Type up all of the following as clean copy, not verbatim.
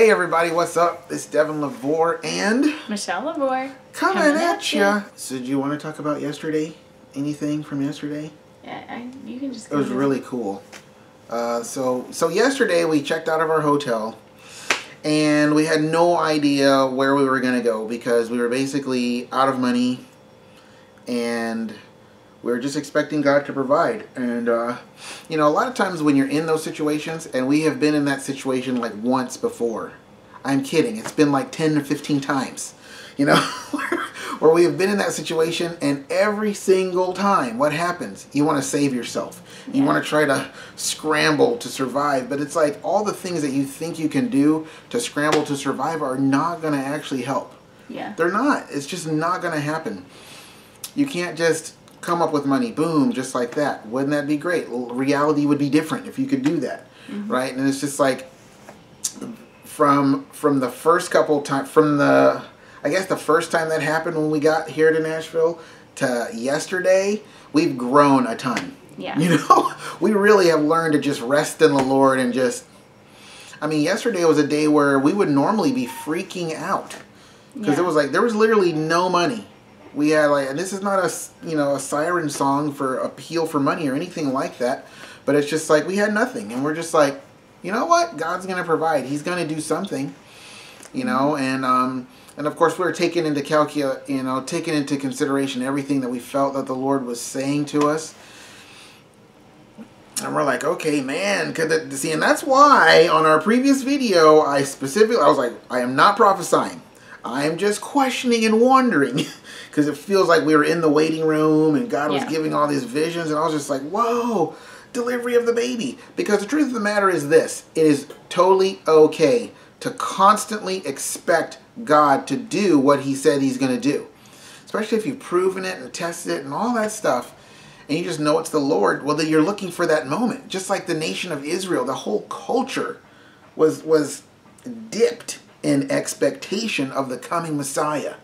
Hey everybody, what's up? It's Devin LaVore and Michelle LaVore coming at ya. So do you want to talk about yesterday? Anything from yesterday? Yeah, you can just. It was really cool. So yesterday we checked out of our hotel and we had no idea where we were going to go because we were basically out of money and we were just expecting God to provide. And, you know, a lot of times when you're in those situations, and we have been in that situation like once before. I'm kidding. It's been like 10 to 15 times, you know, where we have been in that situation, and every single time, what happens? You want to save yourself. Yeah. You want to try to scramble to survive. But it's like all the things that you think you can do to scramble to survive are not going to actually help. Yeah. They're not. It's just not going to happen. You can't just come up with money, boom, just like that. Wouldn't that be great? Reality would be different if you could do that, right? And it's just like from the first couple times, I guess the first time that happened when we got here to Nashville to yesterday, we've grown a ton. Yeah. You know, we really have learned to just rest in the Lord and just, I mean, yesterday was a day where we would normally be freaking out because it was like, there was literally no money. We had like, and this is not a, you know, a siren song for appeal for money or anything like that, but it's just like we had nothing, and we're just like, you know what, God's gonna provide. He's gonna do something, you know, and of course we're taking into taking into consideration everything that we felt that the Lord was saying to us, and we're like, okay, man, see, and that's why on our previous video I was like, I am not prophesying. I am just questioning and wondering. Because it feels like we were in the waiting room and God was giving all these visions, and I was just like, whoa, delivery of the baby. Because the truth of the matter is this: it is totally okay to constantly expect God to do what He said He's going to do. Especially if you've proven it and tested it and all that stuff, and you just know it's the Lord. Well, then you're looking for that moment. Just like the nation of Israel, the whole culture was dipped in expectation of the coming Messiah.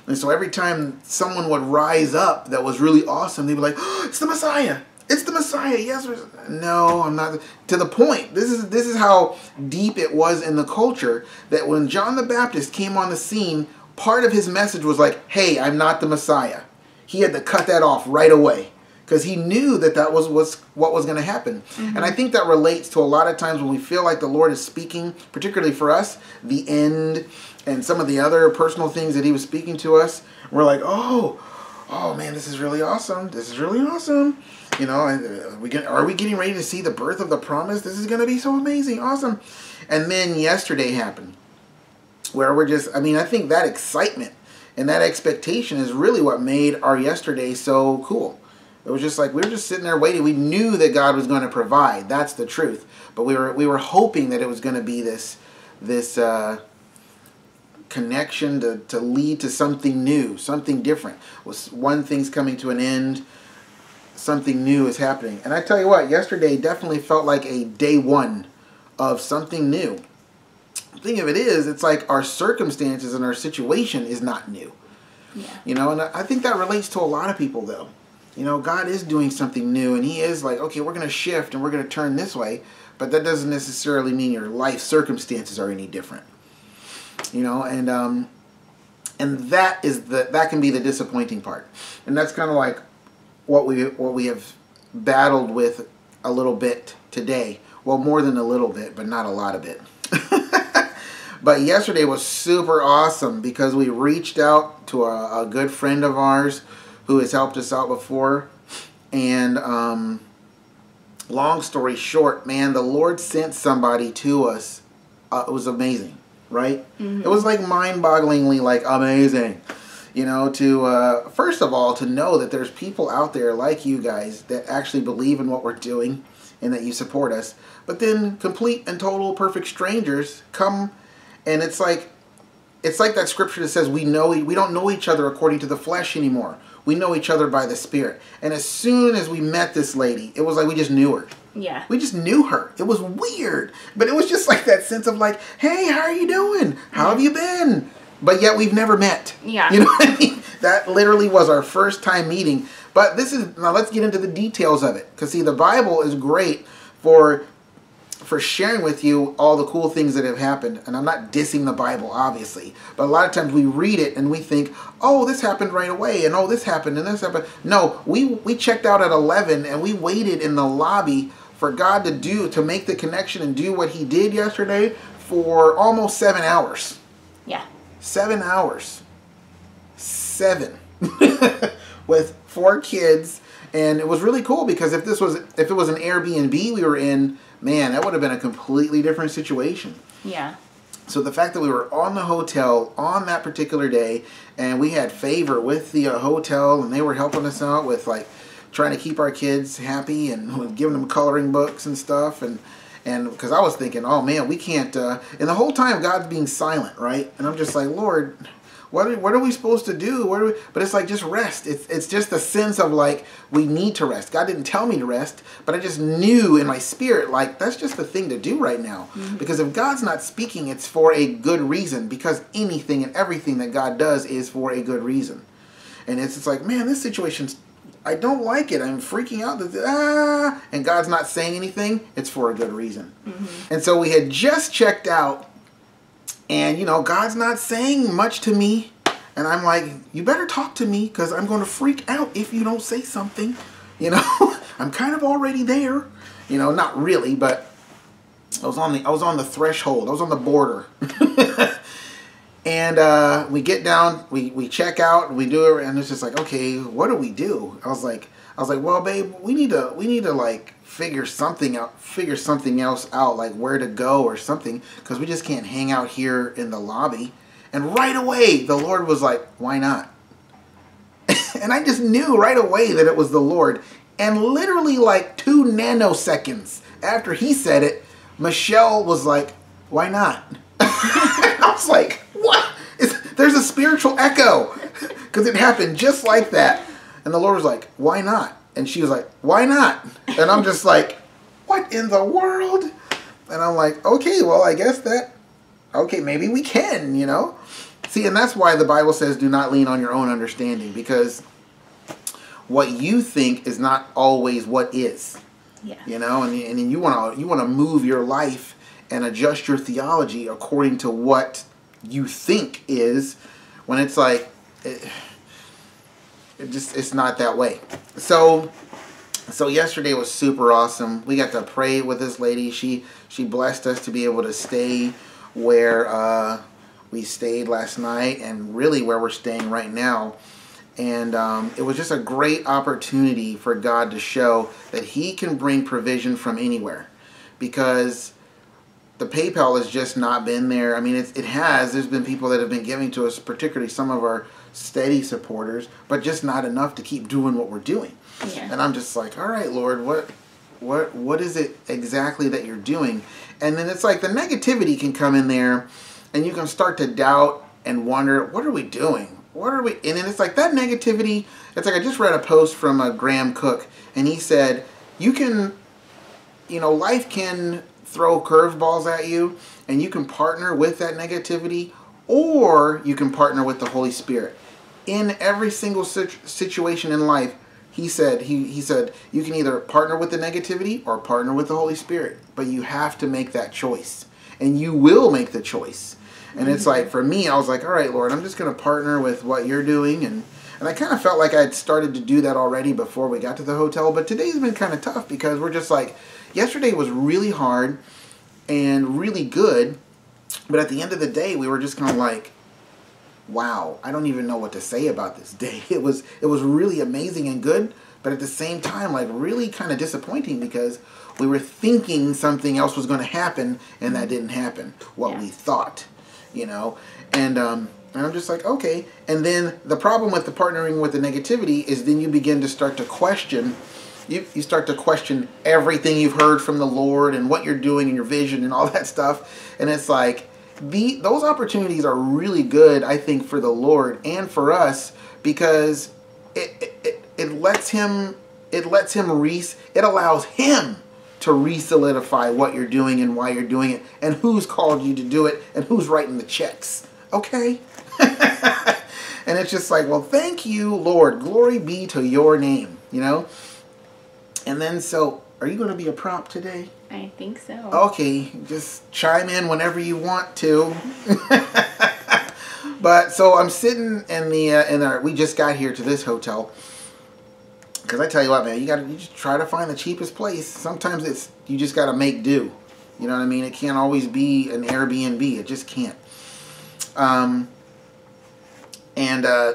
And so every time someone would rise up that was really awesome, they'd be like, oh, it's the Messiah. It's the Messiah. Yes. No, I'm not. To the point. This is how deep it was in the culture that when John the Baptist came on the scene, part of his message was like, hey, I'm not the Messiah. He had to cut that off right away because he knew that was what was going to happen. And I think that relates to a lot of times when we feel like the Lord is speaking, particularly for us, the end and some of the other personal things that He was speaking to us. We're like, oh man, this is really awesome. This is really awesome. You know, are we getting ready to see the birth of the promise? This is going to be so amazing, awesome. And then yesterday happened where we're just, I mean, I think that excitement and that expectation is really what made our yesterday so cool. It was just like we were just sitting there waiting. We knew that God was going to provide. That's the truth. But we were hoping that it was going to be this connection to lead to something new, something different. One thing's coming to an end, something new is happening. And I tell you what, yesterday definitely felt like a day one of something new. The thing of it is, it's like our circumstances and our situation is not new. Yeah. You know, and I think that relates to a lot of people though. You know, God is doing something new, and He is like, okay, we're going to shift and we're going to turn this way, but that doesn't necessarily mean your life circumstances are any different. You know, and that can be the disappointing part, and that's kind of like what we have battled with a little bit today. Well, more than a little bit, but not a lot of it. But yesterday was super awesome because we reached out to a good friend of ours who has helped us out before, and long story short, man, the Lord sent somebody to us. It was amazing, right? It was like mind-bogglingly like amazing, you know, to first of all to know that there's people out there like you guys that actually believe in what we're doing and that you support us, but then complete and total perfect strangers come, and it's like that scripture that says we don't know each other according to the flesh anymore. We know each other by the Spirit. And as soon as we met this lady, it was like we just knew her. Yeah. We just knew her. It was weird. But it was just like that sense of like, hey, how are you doing? How have you been? But yet we've never met. Yeah. You know what I mean? That literally was our first time meeting. But now let's get into the details of it. Because see, the Bible is great for for sharing with you all the cool things that have happened. And I'm not dissing the Bible, obviously. But a lot of times we read it and we think, oh, this happened right away. And oh, this happened and this happened. No, we checked out at 11 and we waited in the lobby for God to make the connection and do what he did yesterday for almost 7 hours. Yeah. 7 hours. 7. With 4 kids. And it was really cool because if it was an Airbnb we were in, man, that would have been a completely different situation. Yeah. So the fact that we were on the hotel on that particular day, and we had favor with the hotel, and they were helping us out with like trying to keep our kids happy and giving them coloring books and stuff, and because I was thinking, oh man, we can't. And the whole time God's being silent, right? And I'm just like, Lord, what are we supposed to do? But it's like, just rest. It's just a sense of like, we need to rest. God didn't tell me to rest, but I just knew in my spirit, like, that's just the thing to do right now. Mm-hmm. Because if God's not speaking, it's for a good reason. Because anything and everything that God does is for a good reason. And it's like, man, this situation's, I don't like it. I'm freaking out. And God's not saying anything. It's for a good reason. Mm-hmm. And so we had just checked out. And, you know, God's not saying much to me. And I'm like, you better talk to me because I'm going to freak out if you don't say something. You know, I'm kind of already there. You know, not really, but I was on the threshold. I was on the border. And we get down, we check out, and we do it, and it's just like, okay, what do we do? I was like, well, babe, we need to like figure something else out, like where to go or something, because we just can't hang out here in the lobby. And right away, the Lord was like, why not? And I just knew right away that it was the Lord. And literally like 2 nanoseconds after he said it, Michelle was like, why not? I was like, what? There's a spiritual echo, because it happened just like that. And the Lord was like, why not? And she was like, why not? And I'm just like, what in the world? And I'm like, okay, well, I guess okay, maybe we can, you know? See, and that's why the Bible says do not lean on your own understanding, because what you think is not always what is. Yeah. You know, and you want to move your life and adjust your theology according to what you think is, when it's like, it's not that way. So yesterday was super awesome. We got to pray with this lady. She blessed us to be able to stay where we stayed last night, and really where we're staying right now. And it was just a great opportunity for God to show that he can bring provision from anywhere, because the PayPal has just not been there. I mean, it has. There's been people that have been giving to us, particularly some of our steady supporters, but just not enough to keep doing what we're doing. Yeah. And I'm just like, all right, Lord, what is it exactly that you're doing? And then it's like the negativity can come in there, and you can start to doubt and wonder, what are we doing? And then it's like that negativity. It's like I just read a post from Graham Cook, and he said, life can throw curveballs at you, and you can partner with that negativity, or you can partner with the Holy Spirit. In every single situation in life, he said you can either partner with the negativity or partner with the Holy Spirit, but you have to make that choice, and you will make the choice. And it's like, for me, I was like, all right, Lord, I'm just going to partner with what you're doing. And I kind of felt like I'd started to do that already before we got to the hotel. But today's been kind of tough, because we're just like, yesterday was really hard and really good. But at the end of the day, we were just kind of like, wow, I don't even know what to say about this day. It was really amazing and good, but at the same time, like, really kind of disappointing, because we were thinking something else was going to happen, and that didn't happen, what we thought. You know, and I'm just like, okay. And then the problem with the partnering with the negativity is then you begin to start to question. You start to question everything you've heard from the Lord and what you're doing and your vision and all that stuff. And it's like, those opportunities are really good, I think, for the Lord and for us, because it allows him to re-solidify what you're doing and why you're doing it, and who's called you to do it, and who's writing the checks. Okay? And it's just like, well, thank you, Lord. Glory be to your name, you know? And then so Are you going to be a prop today? I think so. Okay, just chime in whenever you want to. But so I'm sitting in we just got here to this hotel. Because I tell you what, man, you just try to find the cheapest place. Sometimes you just got to make do. You know what I mean? It can't always be an Airbnb. It just can't.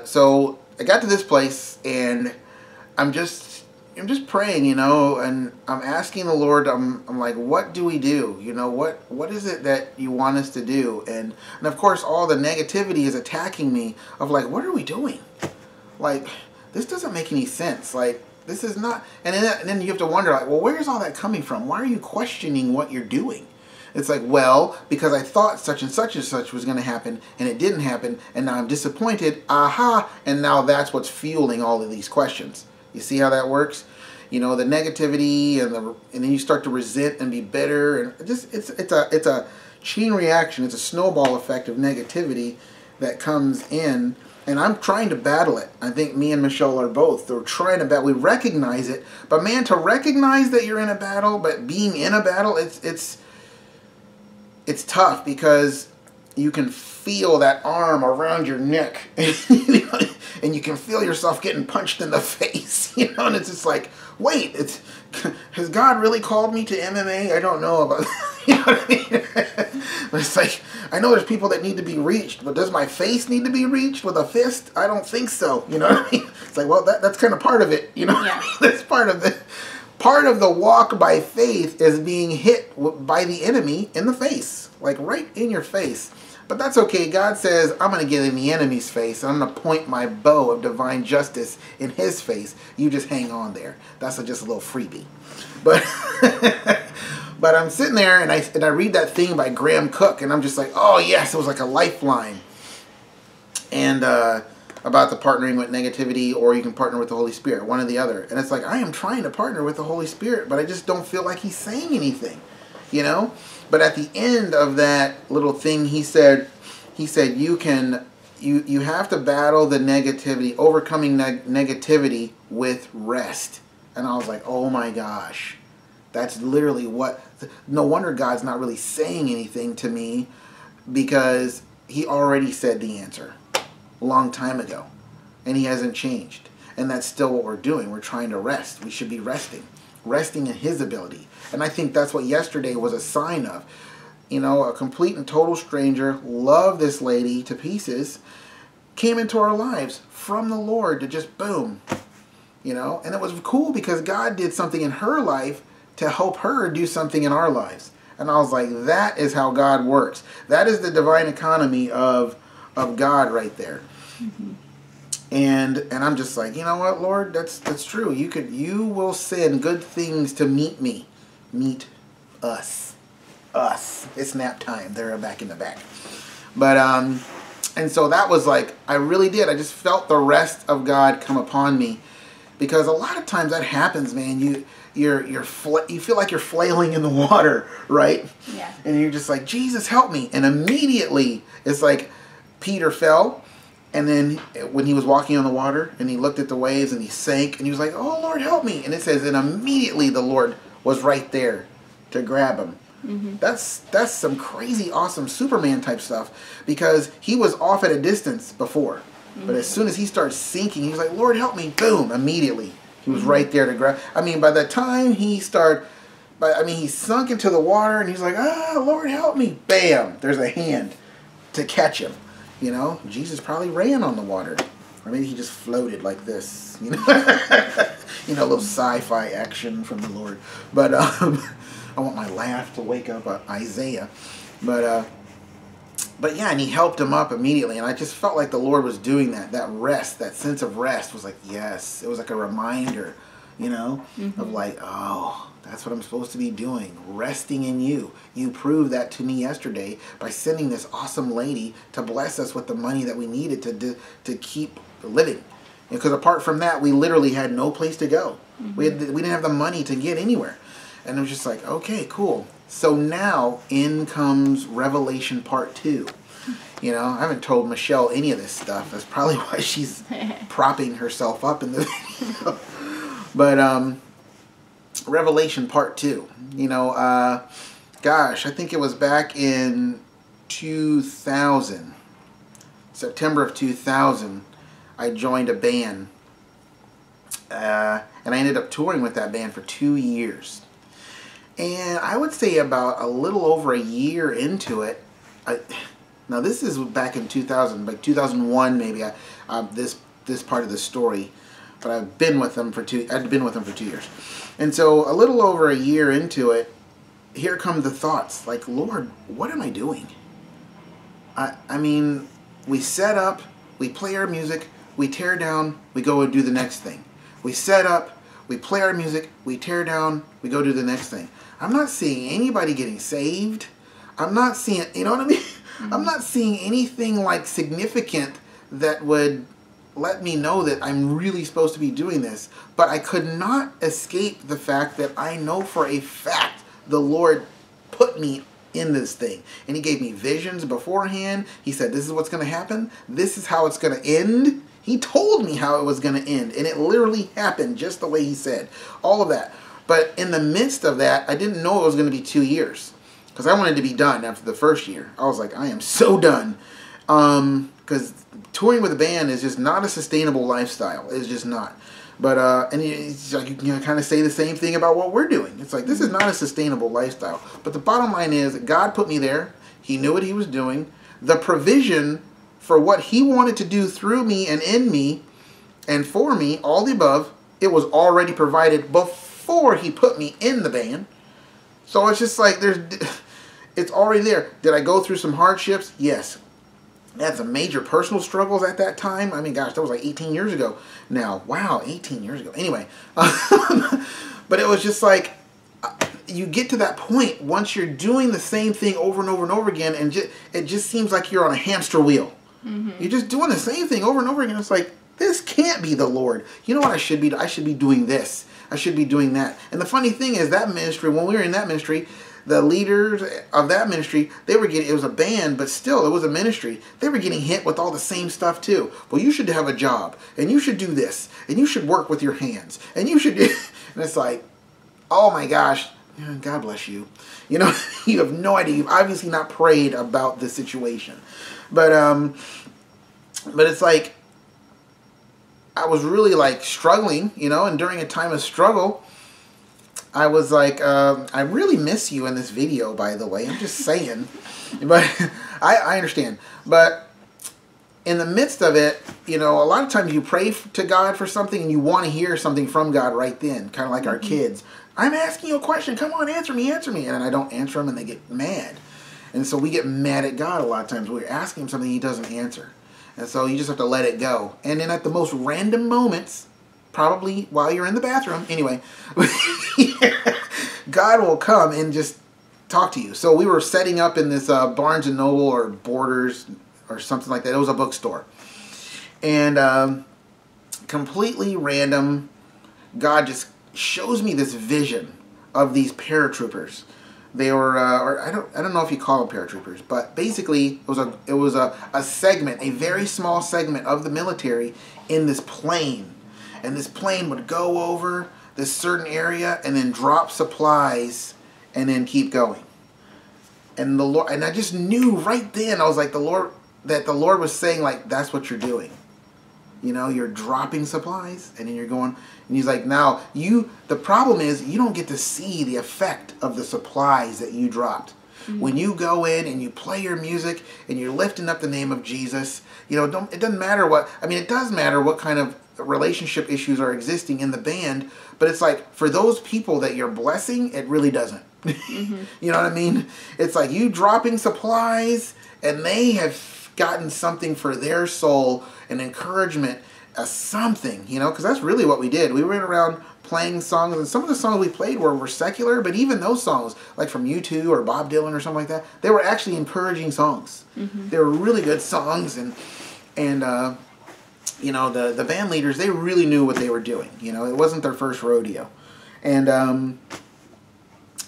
So I got to this place, and I'm just praying, you know, and I'm asking the Lord. I'm like, what do we do? You know, what is it that you want us to do? And of course, all the negativity is attacking me. Of like, what are we doing? Like, this doesn't make any sense. Like, this is not. And then you have to wonder, like, well, where's all that coming from? Why are you questioning what you're doing? It's like, well, because I thought such and such was going to happen, and it didn't happen, and now I'm disappointed. Aha! And now that's what's fueling all of these questions. You see how that works? You know, the negativity, and then you start to resent and be bitter, and it's a chain reaction. It's a snowball effect of negativity that comes in, and I'm trying to battle it. I think me and Michelle are both. We're trying to battle. We recognize it, but man, to recognize that you're in a battle, but being in a battle, it's tough, because you can feel that arm around your neck, and you can feel yourself getting punched in the face, you know, and it's just like, wait, has God really called me to MMA? I don't know about, you know what I mean? But it's like, I know there's people that need to be reached, but does my face need to be reached with a fist? I don't think so, you know what I mean? It's like, well, that's kind of part of it, you know? Yeah. That's part of it. Part of the walk by faith is being hit by the enemy in the face, like right in your face. But that's okay. God says, I'm going to get in the enemy's face, and I'm going to point my bow of divine justice in his face. You just hang on there. That's just a little freebie. But but I'm sitting there, and I read that thing by Graham Cook, and I'm just like, oh, yes, it was like a lifeline. And about the partnering with negativity, or you can partner with the Holy Spirit, one or the other. And it's like, I am trying to partner with the Holy Spirit, but I just don't feel like he's saying anything, you know? But at the end of that little thing, he said you have to battle the negativity, overcoming negativity with rest. And I was like, oh my gosh, that's literally no wonder God's not really saying anything to me, because he already said the answer a long time ago, and he hasn't changed. And that's still what we're doing. We're trying to rest. We should be resting in his ability. And I think that's what yesterday was a sign of. You know, a complete and total stranger, loved this lady to pieces, came into our lives from the Lord to just boom, you know. And it was cool because God did something in her life to help her do something in our lives. And I was like, that is how God works. That is the divine economy of God right there. Mm-hmm. And I'm just like, you know what, Lord, that's true. You will send good things to meet us. It's nap time. They're back in the back. But and so that was like, I really did. I just felt the rest of God come upon me, because a lot of times that happens, man. You feel like you're flailing in the water, right? Yeah. And you're just like, Jesus, help me. And immediately it's like Peter fell. And then when he was walking on the water, and he looked at the waves, and he sank, and he was like, oh, Lord, help me. And it says, and immediately the Lord was right there to grab him. Mm-hmm. That's some crazy, awesome Superman type stuff, because he was off at a distance before. Mm-hmm. But as soon as he starts sinking, he was like, Lord, help me. Boom, immediately. He was right there to grab. I mean, by the time he sunk into the water, and he's like, Lord, help me. Bam, there's a hand to catch him. You know, Jesus probably ran on the water. Or maybe he just floated like this. You know, a little sci-fi action from the Lord. But I want my laugh to wake up Isaiah. But yeah, and he helped him up immediately. And I just felt like the Lord was doing that. That rest, that sense of rest was like, yes. It was like a reminder, mm-hmm. of like, oh, that's what I'm supposed to be doing, resting in you. You proved that to me yesterday by sending this awesome lady to bless us with the money that we needed to keep living. Because apart from that, we literally had no place to go. Mm-hmm. We didn't have the money to get anywhere. And it was just like, okay, cool. So now in comes Revelation Part 2. I haven't told Michelle any of this stuff. That's probably why she's propping herself up in the video. But Revelation Part 2. You know, gosh, I think it was back in 2000, September of 2000, I joined a band. And I ended up touring with that band for 2 years. And I would say about a little over a year into it, now this is back in 2000, like 2001 maybe, this part of the story, but I'd been with them for 2 years. And so a little over a year into it, here come the thoughts, like, Lord, what am I doing? I mean, we set up, we play our music, we tear down, we go and do the next thing. We set up, we play our music, we tear down, we go do the next thing. I'm not seeing anybody getting saved. I'm not seeing, you know what I mean? Mm-hmm. I'm not seeing anything like significant that would let me know that I'm really supposed to be doing this. But I could not escape the fact that I know for a fact the Lord put me in this thing. And He gave me visions beforehand. He said, this is what's going to happen. This is how it's going to end. He told me how it was going to end. And it literally happened just the way He said. All of that. But in the midst of that, I didn't know it was going to be 2 years. Because I wanted to be done after the first year. I was like, I am so done. Because touring with a band is just not a sustainable lifestyle. It's just not. But, and it's like, you can kind of say the same thing about what we're doing. It's like, this is not a sustainable lifestyle. But the bottom line is, God put me there. He knew what He was doing. The provision for what He wanted to do through me and in me and for me, all the above, it was already provided before He put me in the band. So it's just like, it's already there. Did I go through some hardships? Yes. I had some major personal struggles at that time. I mean, gosh, that was like 18 years ago now. Wow, 18 years ago. Anyway, but it was just like, you get to that point once you're doing the same thing over and over and over again, and it just seems like you're on a hamster wheel. Mm-hmm. You're just doing the same thing over and over again. It's like, this can't be the Lord. You know what I should be? I should be doing this. I should be doing that. And the funny thing is, that ministry, when we were in that ministry, the leaders of that ministry, they were getting, it was a band, but still, it was a ministry. They were getting hit with all the same stuff too. Well, you should have a job, and you should do this, and you should work with your hands, and you should do, and it's like, oh my gosh, God bless you. You know, you have no idea. You've obviously not prayed about the situation. But it's like, I was really like struggling, you know, and during a time of struggle, I was like, I really miss you in this video, by the way. I'm just saying. But I understand. But in the midst of it, you know, a lot of times you pray to God for something and you want to hear something from God right then. Kind of like our kids. I'm asking you a question. Come on, answer me, answer me. And I don't answer them and they get mad. And so we get mad at God a lot of times. We're asking Him something He doesn't answer. And so you just have to let it go. And then at the most random moments, probably while you're in the bathroom, anyway, God will come and just talk to you. So we were setting up in this Barnes & Noble or Borders or something like that. It was a bookstore. And completely random, God just shows me this vision of these paratroopers. They were, or I don't know if you call them paratroopers, but basically it was a segment, a very small segment of the military in this plane. And this plane would go over this certain area and then drop supplies and then keep going. And the Lord, and I just knew right then, I was like, the Lord was saying, like, that's what you're doing. You know, you're dropping supplies and then you're going, and He's like, now the problem is you don't get to see the effect of the supplies that you dropped. Mm-hmm. When you go in and you play your music and you're lifting up the name of Jesus, you know, it doesn't matter what, I mean, it does matter what kind of relationship issues are existing in the band, but it's like, for those people that you're blessing, it really doesn't. Mm-hmm. You know what I mean? It's like you dropping supplies and they have gotten something for their soul, an encouragement, something, you know, because that's really what we did. We went around playing songs, and some of the songs we played were secular, but even those songs, like from U2 or Bob Dylan or something like that, they were actually encouraging songs. Mm-hmm. They were really good songs, and you know, the band leaders, they really knew what they were doing. You know, it wasn't their first rodeo. And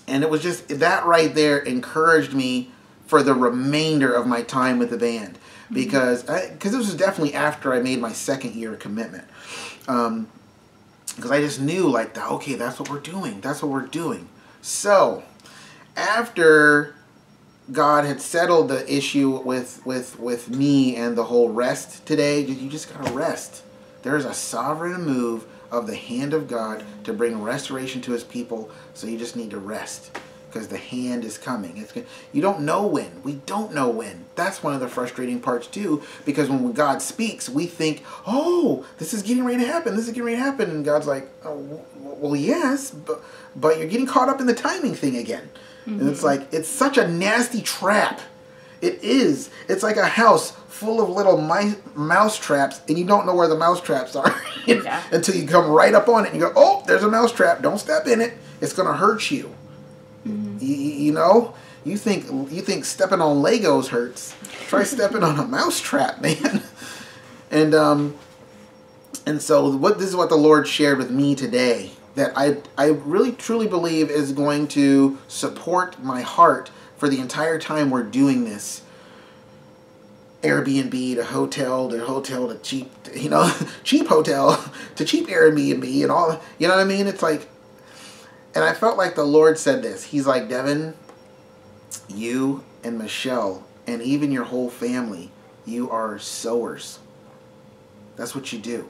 it was just, that right there encouraged me for the remainder of my time with the band. Because this was definitely after I made my second year commitment. Because I just knew, like, okay, that's what we're doing. That's what we're doing. So, after God had settled the issue with me and the whole rest today, you just got to rest. There is a sovereign move of the hand of God to bring restoration to his people, so you just need to rest. Because the hand is coming. You don't know when. We don't know when. That's one of the frustrating parts too. Because when God speaks, we think, oh, this is getting ready to happen. This is getting ready to happen. And God's like, oh, well, yes, but you're getting caught up in the timing thing again. Mm-hmm. And it's like, it's such a nasty trap. It is. It's like a house full of little mouse traps, and you don't know where the mouse traps are until you come right up on it. And you go, oh, there's a mouse trap. Don't step in it. It's going to hurt you. Mm-hmm. You know, you think stepping on Legos hurts. Try stepping on a mouse trap, man. And so this is what the Lord shared with me today, that I really truly believe is going to support my heart for the entire time we're doing this. Airbnb to hotel to cheap, cheap hotel to cheap Airbnb and all, you know what I mean? It's like, and I felt like the Lord said this. He's like, Devin, you and Michelle and even your whole family, you are sowers. That's what you do.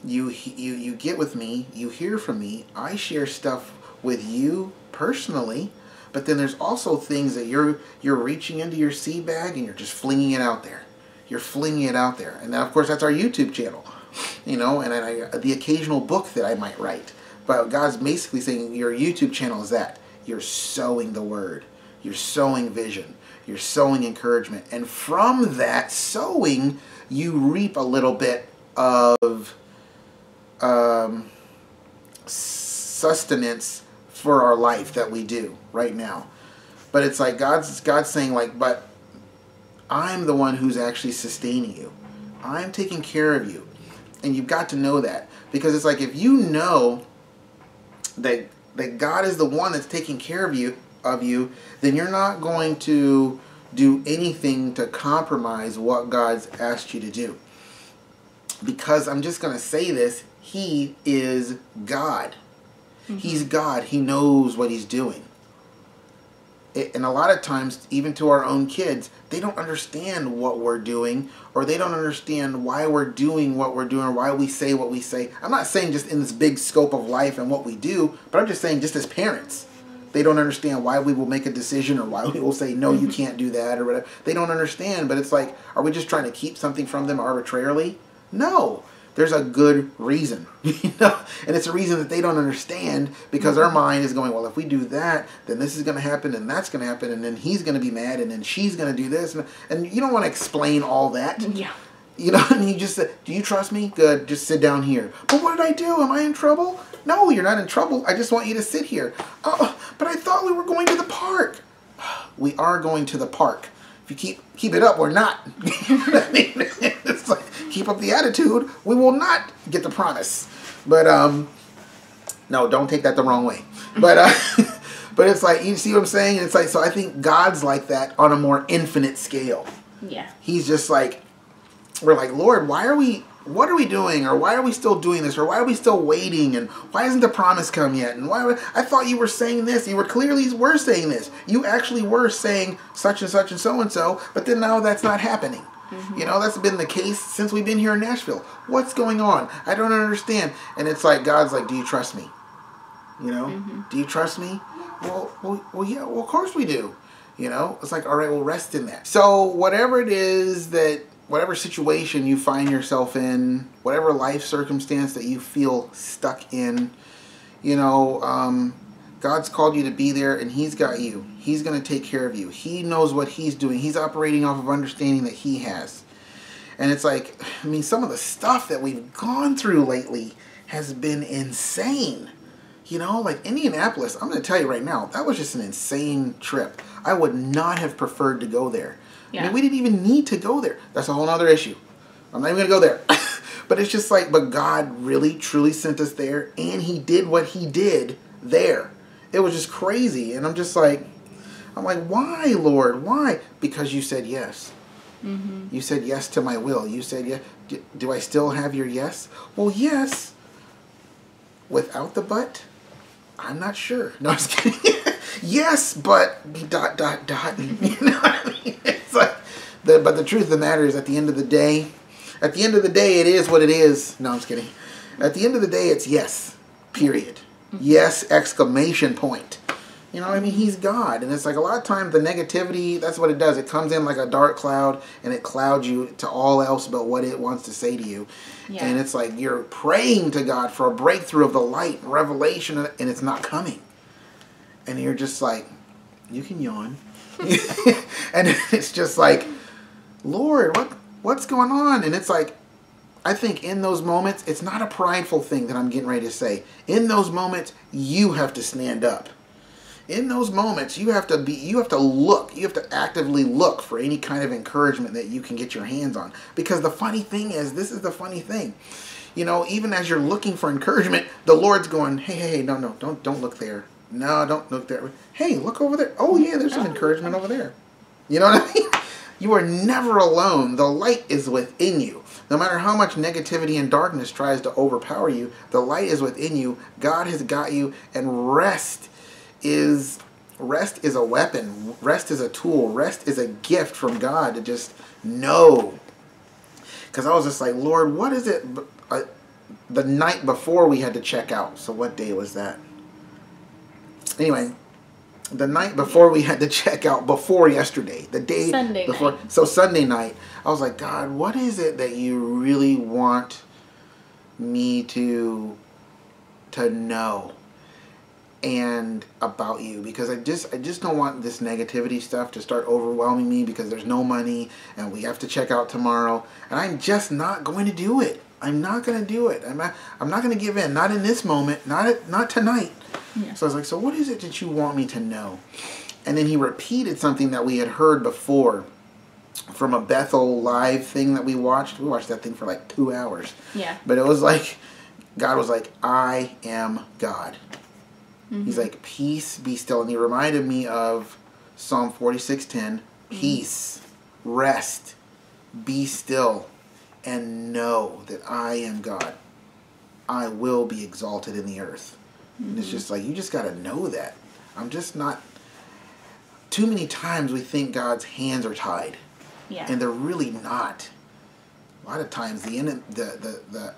You get with me, you hear from me, I share stuff with you personally, but then there's also things that you're reaching into your seed bag and you're just flinging it out there. You're flinging it out there. And then, of course, that's our YouTube channel, and the occasional book that I might write. But God's basically saying your YouTube channel is that. You're sowing the word. You're sowing vision. You're sowing encouragement. And from that sowing, you reap a little bit of sustenance for our life that we do right now. But it's like God's saying, like, but I'm the one who's actually sustaining you. I'm taking care of you. And you've got to know that. Because it's like, if you know that God is the one that's taking care of you, then you're not going to do anything to compromise what God's asked you to do. Because I'm just going to say this, he is God. Mm-hmm. He's God. He knows what he's doing. And a lot of times, even to our own kids, they don't understand what we're doing, or they don't understand why we're doing what we're doing, or why we say what we say. I'm not saying just in this big scope of life and what we do, but I'm just saying just as parents. They don't understand why we will make a decision, or why we will say, no, you can't do that, or whatever. They don't understand, but it's like, are we just trying to keep something from them arbitrarily? No. There's a good reason, and it's a reason that they don't understand, because our mind is going, well, if we do that, then this is going to happen, and that's going to happen, and then he's going to be mad, and then she's going to do this, and you don't want to explain all that. Yeah. And you just say, do you trust me? Good, just sit down here. But what did I do? Am I in trouble? No, you're not in trouble. I just want you to sit here. Oh, but I thought we were going to the park. We are going to the park. If you keep it up, we're not. It's like, keep up the attitude, we will not get the promise. But no, don't take that the wrong way. But but it's like, you see what I'm saying? It's like, so I think God's like that on a more infinite scale. Yeah. He's just like, we're like, Lord, what are we doing? Or why are we still doing this? Or why are we still waiting? And why hasn't the promise come yet? And I thought you were saying this. You were saying this. You actually were saying such and such and so, but then now that's not happening. Mm-hmm. That's been the case since we've been here in Nashville. What's going on? I don't understand. And it's like, God's like, do you trust me? Mm-hmm. Do you trust me? Well, yeah, well, of course we do. It's like, all right, well, rest in that. So whatever it is whatever situation you find yourself in, whatever life circumstance that you feel stuck in, God's called you to be there, and he's got you. He's going to take care of you. He knows what he's doing. He's operating off of understanding that he has. And it's like, some of the stuff that we've gone through lately has been insane. Like Indianapolis, I'm going to tell you right now, that was just an insane trip. I would not have preferred to go there. Yeah. We didn't even need to go there. That's a whole other issue. I'm not even going to go there. But it's just like, but God really, truly sent us there, and he did what he did there. It was just crazy. And I'm like, why, Lord? Why? Because you said yes. Mm-hmm. You said yes to my will. You said yes. Do I still have your yes? Well, yes. without the but, I'm not sure. No, I'm just kidding. Yes, but ... You know what I mean? It's like, but the truth of the matter is, at the end of the day, it is what it is. No, I'm just kidding. At the end of the day, it's yes. Period. Yes! Exclamation point. You know what I mean? He's God. And it's like a lot of times the negativity, that's what it does. It comes in like a dark cloud and it clouds you to all else but what it wants to say to you. Yeah. And it's like you're praying to God for a breakthrough of the light and revelation, and it's not coming. And you're just like, you can yawn. And it's just like, Lord, what's going on? And it's like, I think in those moments, it's not a prideful thing that I'm getting ready to say. In those moments, you have to stand up. In those moments, you have to actively look for any kind of encouragement that you can get your hands on. Because the funny thing is, this is the funny thing. You know, even as you're looking for encouragement, the Lord's going, hey, no, don't look there. No, don't look there. Hey, look over there. Oh, yeah, there's some encouragement over there. You know what I mean? You are never alone. The light is within you. No matter how much negativity and darkness tries to overpower you, the light is within you. God has got you, and rest is a weapon. Rest is a tool. Rest is a gift from God to just know. Because I was just like, Lord, what is it? The night before we had to check out. So what day was that? Anyway, the night before we had to check out, before yesterday, the day Sunday before. Night. So Sunday night, I was like, God, what is it that you really want me to know and about you? Because I just don't want this negativity stuff to start overwhelming me, because there's no money and we have to check out tomorrow, and I'm just not going to do it. I'm not going to do it. I'm not going to give in. Not in this moment. Not tonight. Yeah. So I was like, so what is it that you want me to know? And then he repeated something that we had heard before from a Bethel live thing that we watched. We watched that thing for like 2 hours. Yeah. But it was like, God was like, I am God. Mm-hmm. He's like, peace, be still. And he reminded me of Psalm 46:10. Peace, rest, be still, and know that I am God. I will be exalted in the earth. And it's just like, you just got to know that. I'm just not... Too many times we think God's hands are tied. Yeah. And they're really not. A lot of times the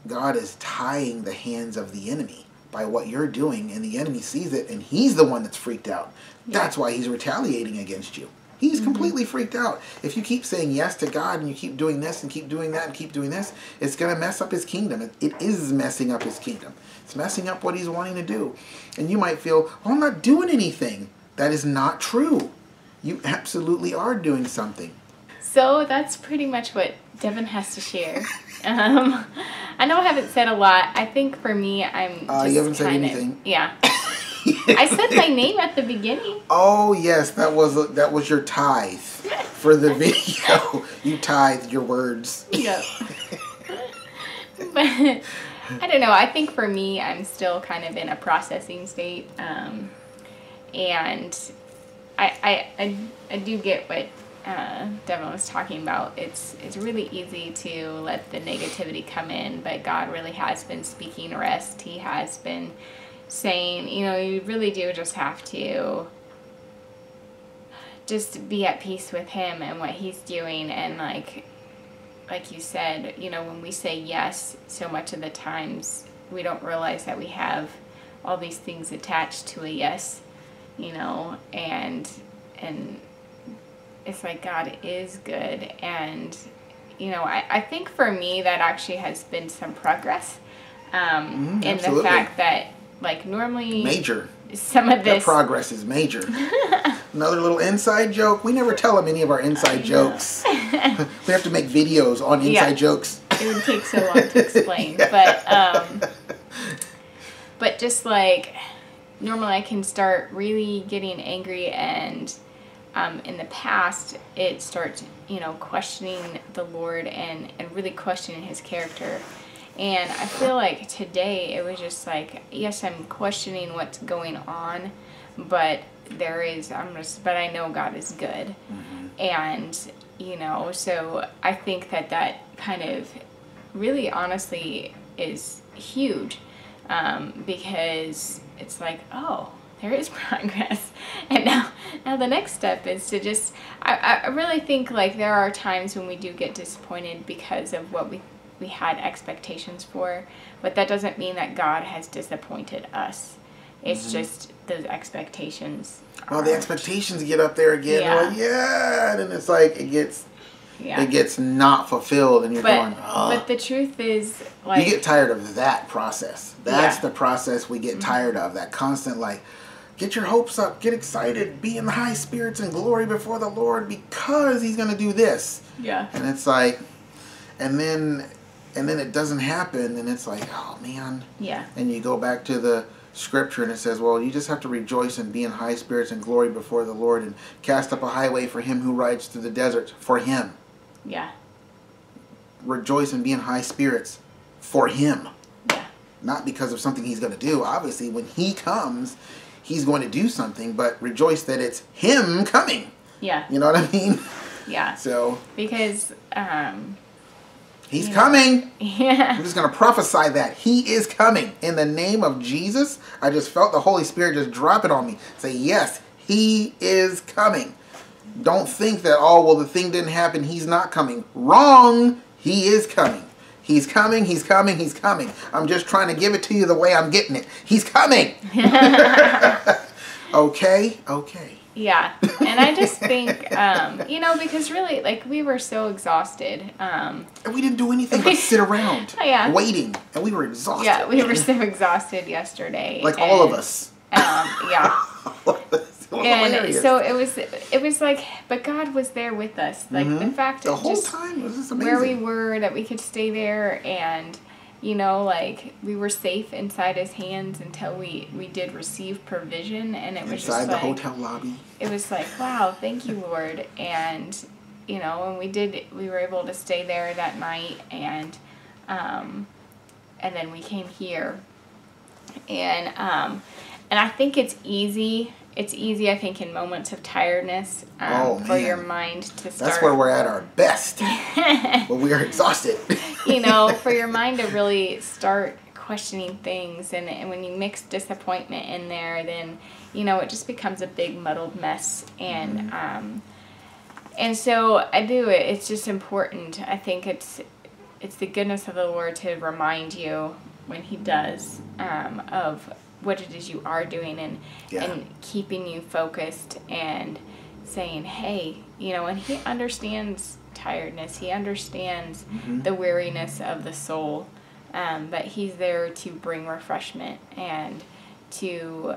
God is tying the hands of the enemy by what you're doing, and the enemy sees it, and he's the one that's freaked out. Yeah. That's why he's retaliating against you. He's completely freaked out. If you keep saying yes to God and you keep doing this and keep doing that and keep doing this, it's going to mess up his kingdom. It is messing up his kingdom. It's messing up what he's wanting to do. And you might feel, oh, I'm not doing anything. That is not true. You absolutely are doing something. So that's pretty much what Devin has to share. I know I haven't said a lot. I think for me, I'm just you haven't said anything. Yeah. I said my name at the beginning. Oh yes, that was your tithe for the video. You tithe your words. Yep. But I don't know. I think for me, I'm still kind of in a processing state, and I do get what Devin was talking about. It's really easy to let the negativity come in, but God really has been speaking rest. He has been saying, you really do just have to just be at peace with him and what he's doing. And like you said, when we say yes, so much of the times we don't realize that we have all these things attached to a yes, and it's like God is good. And I think for me that actually has been some progress in the fact that, like, normally major some of this progress is major. Another little inside joke. We never tell them any of our inside jokes. We have to make videos on inside jokes. It would take so long to explain. But just like normally I can start really getting angry, and in the past it starts questioning the Lord and really questioning his character. And I feel like today it was just like, yes, I'm questioning what's going on, but but I know God is good. And, so I think that kind of really honestly is huge, because it's like, oh, there is progress. And now the next step is to just, I really think like there are times when we do get disappointed because of what we had expectations for, but that doesn't mean that God has disappointed us. It's just those expectations. Well, the expectations get up there again. Yeah. Like, yeah, and it's like it gets not fulfilled, and you're going. Oh. But the truth is, like, you get tired of that process. That's the process we get tired of. That constant, like, get your hopes up, get excited, be in the high spirits and glory before the Lord because He's going to do this. Yeah. And it's like, and then it doesn't happen, and it's like, oh man. Yeah. And you go back to the scripture and it says, well, you just have to rejoice and be in high spirits and glory before the Lord and cast up a highway for Him who rides through the desert, for Him. Yeah. Rejoice and be in high spirits for Him. Yeah. Not because of something He's going to do. Obviously, when He comes, He's going to do something, but rejoice that it's Him coming. Yeah. You know what I mean? Yeah. So. Because, He's coming. Yeah. I'm just going to prophesy that. He is coming. In the name of Jesus, I just felt the Holy Spirit just drop it on me. Say, yes, He is coming. Don't think that, oh, well, the thing didn't happen. He's not coming. Wrong. He is coming. He's coming. He's coming. He's coming. I'm just trying to give it to you the way I'm getting it. He's coming. Okay? Okay. Yeah. And I just think, because really, like, we were so exhausted. And we didn't do anything but sit around waiting. And we were exhausted. Yeah, we were so exhausted yesterday. Like all of us. Yeah. And hilarious. so it was like, but God was there with us. Like the fact the that whole just time was just amazing. where we were, that we could stay there, and like we were safe inside His hands until we did receive provision, and it was inside just the like, hotel lobby. It was like, wow, thank you, Lord. And and we were able to stay there that night, and then we came here, and I think it's easy. It's easy, I think, in moments of tiredness for your mind to start. That's where we're at our best. When we are exhausted. For your mind to really start questioning things. And when you mix disappointment in there, then, it just becomes a big muddled mess. And so I do it. It's just important. I think it's the goodness of the Lord to remind you when He does of what it is you are doing, and keeping you focused and saying, hey, and He understands tiredness. He understands the weariness of the soul, but He's there to bring refreshment and to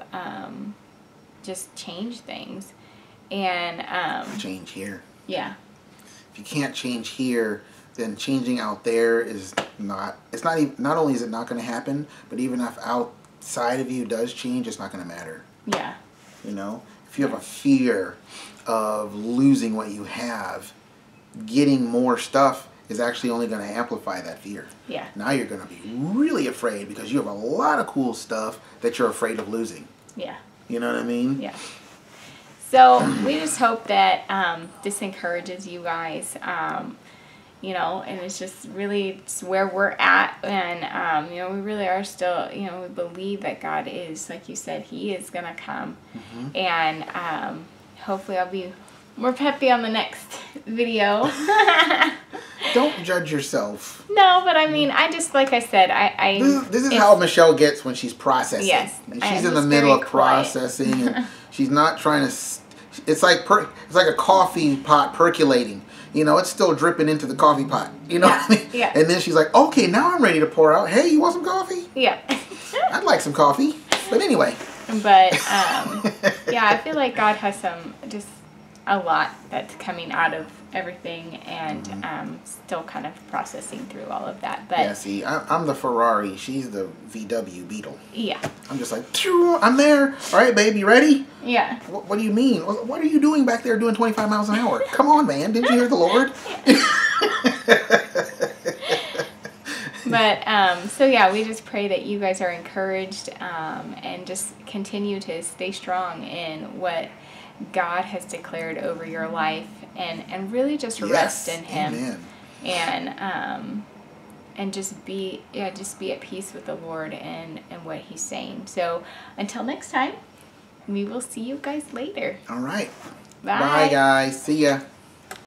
just change things. And change here. Yeah. If you can't change here, then changing out there is not. It's not even. Not only is it not going to happen, but even if outside of you does change, it's not going to matter. Yeah. If you have a fear of losing what you have, getting more stuff is actually only going to amplify that fear. Yeah. Now you're going to be really afraid because you have a lot of cool stuff that you're afraid of losing. Yeah. You know what I mean? Yeah. So we just hope that this encourages you guys. And it's just really where we're at, and we really are still, we believe that God is, like you said, He is gonna come, and hopefully I'll be more peppy on the next video. Don't judge yourself. No, but I mean, I just, like I said, this is how Michelle gets when she's processing. Yes, and she's in the middle of processing, and she's not trying to. It's like a coffee pot percolating. It's still dripping into the coffee pot. You know what I mean? Yeah. And then she's like, okay, now I'm ready to pour out. Hey, you want some coffee? Yeah. I'd like some coffee. But anyway. But, I feel like God has just a lot that's coming out of everything, and still kind of processing through all of that. But yeah, see, I'm the Ferrari. She's the VW Beetle. Yeah. I'm just like, I'm there. All right, babe, you ready? Yeah. What do you mean? What are you doing back there doing 25 miles an hour? Come on, man. Didn't you hear the Lord? But, so yeah, we just pray that you guys are encouraged, and just continue to stay strong in what God has declared over your life, and really just rest in Him. Amen. And just be at peace with the Lord and what He's saying. So until next time, we will see you guys later. All right. Bye. Bye, guys. See ya.